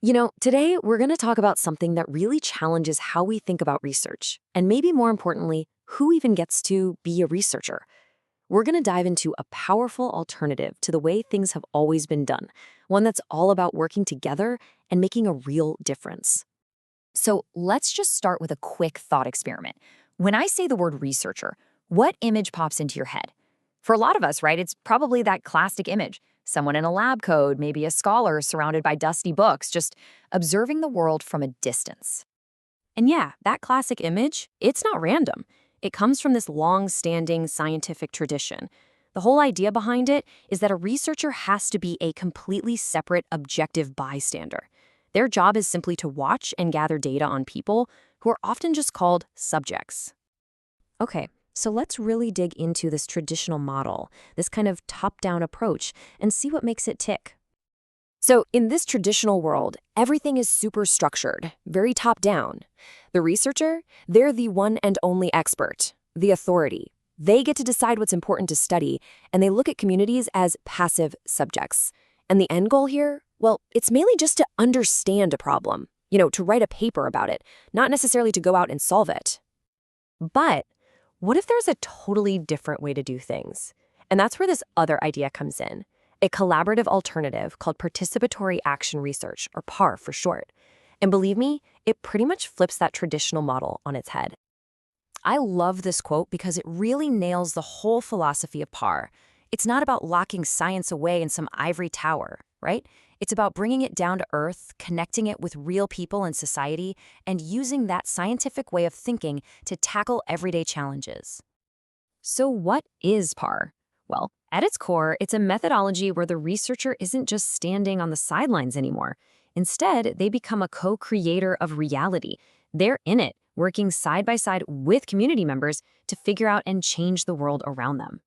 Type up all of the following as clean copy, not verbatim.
Today we're going to talk about something that really challenges how we think about research, and maybe more importantly, who even gets to be a researcher. We're going to dive into a powerful alternative to the way things have always been done, one that's all about working together and making a real difference. So let's just start with a quick thought experiment. When I say the word researcher, what image pops into your head? For a lot of us, right, it's probably that classic image. Someone in a lab coat, maybe a scholar surrounded by dusty books, just observing the world from a distance. And yeah, that classic image, it's not random. It comes from this long-standing scientific tradition. The whole idea behind it is that a researcher has to be a completely separate, objective bystander. Their job is simply to watch and gather data on people who are often just called subjects. Okay, so let's really dig into this traditional model, this kind of top-down approach, and see what makes it tick. So in this traditional world, everything is super structured, very top-down. The researcher, they're the one and only expert, the authority. They get to decide what's important to study, and they look at communities as passive subjects. And the end goal here? Well, it's mainly just to understand a problem, to write a paper about it, not necessarily to go out and solve it. But what if there's a totally different way to do things? And that's where this other idea comes in, a collaborative alternative called Participatory Action Research, or PAR for short. And believe me, it pretty much flips that traditional model on its head. I love this quote because it really nails the whole philosophy of PAR. It's not about locking science away in some ivory tower, right? It's about bringing it down to earth, connecting it with real people and society, and using that scientific way of thinking to tackle everyday challenges. So what is PAR? Well, at its core, it's a methodology where the researcher isn't just standing on the sidelines anymore. Instead, they become a co-creator of reality. They're in it, working side by side with community members to figure out and change the world around them.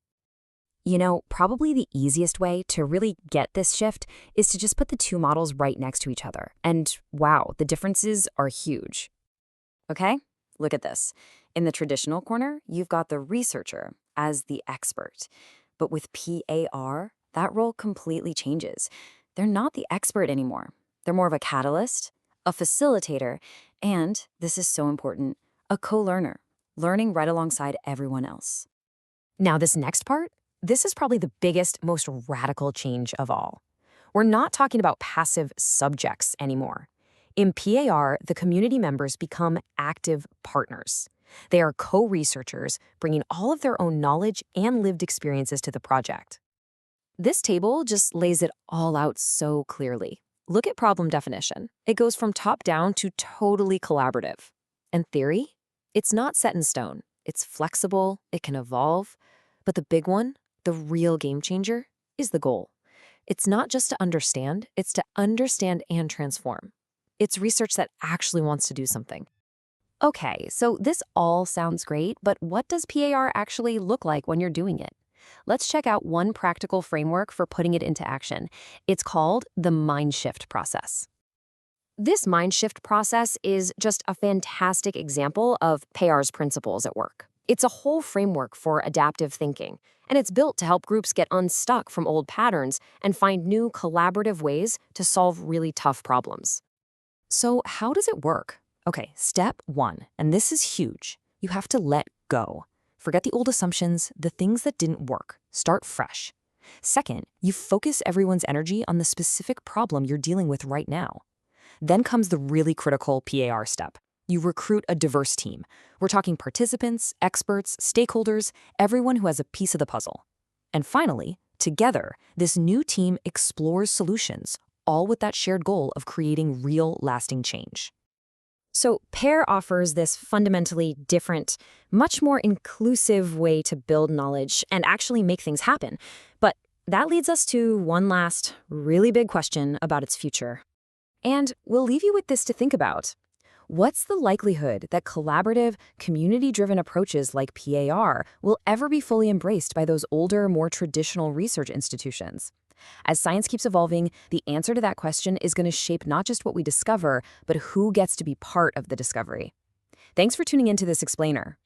Probably the easiest way to really get this shift is to just put the two models right next to each other. And wow, the differences are huge. Okay, look at this. In the traditional corner, you've got the researcher as the expert. But with PAR, that role completely changes. They're not the expert anymore. They're more of a catalyst, a facilitator, and, this is so important, a co-learner, learning right alongside everyone else. Now, this next part, this is probably the biggest, most radical change of all. We're not talking about passive subjects anymore. In PAR, the community members become active partners. They are co-researchers, bringing all of their own knowledge and lived experiences to the project. This table just lays it all out so clearly. Look at problem definition. It goes from top down to totally collaborative. And theory? It's not set in stone. It's flexible, it can evolve. But the big one, the real game changer, is the goal. It's not just to understand, it's to understand and transform. It's research that actually wants to do something. Okay, so this all sounds great, but what does PAR actually look like when you're doing it? Let's check out one practical framework for putting it into action. It's called the mind shift process. This mind shift process is just a fantastic example of PAR's principles at work. It's a whole framework for adaptive thinking, and it's built to help groups get unstuck from old patterns and find new collaborative ways to solve really tough problems. So how does it work? Okay, step one, and this is huge. You have to let go. Forget the old assumptions, the things that didn't work. Start fresh. Second, you focus everyone's energy on the specific problem you're dealing with right now. Then comes the really critical PAR step. You recruit a diverse team. We're talking participants, experts, stakeholders, everyone who has a piece of the puzzle. And finally, together, this new team explores solutions, all with that shared goal of creating real, lasting change. So PAIR offers this fundamentally different, much more inclusive way to build knowledge and actually make things happen. But that leads us to one last, really big question about its future. And we'll leave you with this to think about. What's the likelihood that collaborative, community-driven approaches like PAR will ever be fully embraced by those older, more traditional research institutions? As science keeps evolving, the answer to that question is going to shape not just what we discover, but who gets to be part of the discovery. Thanks for tuning into this explainer.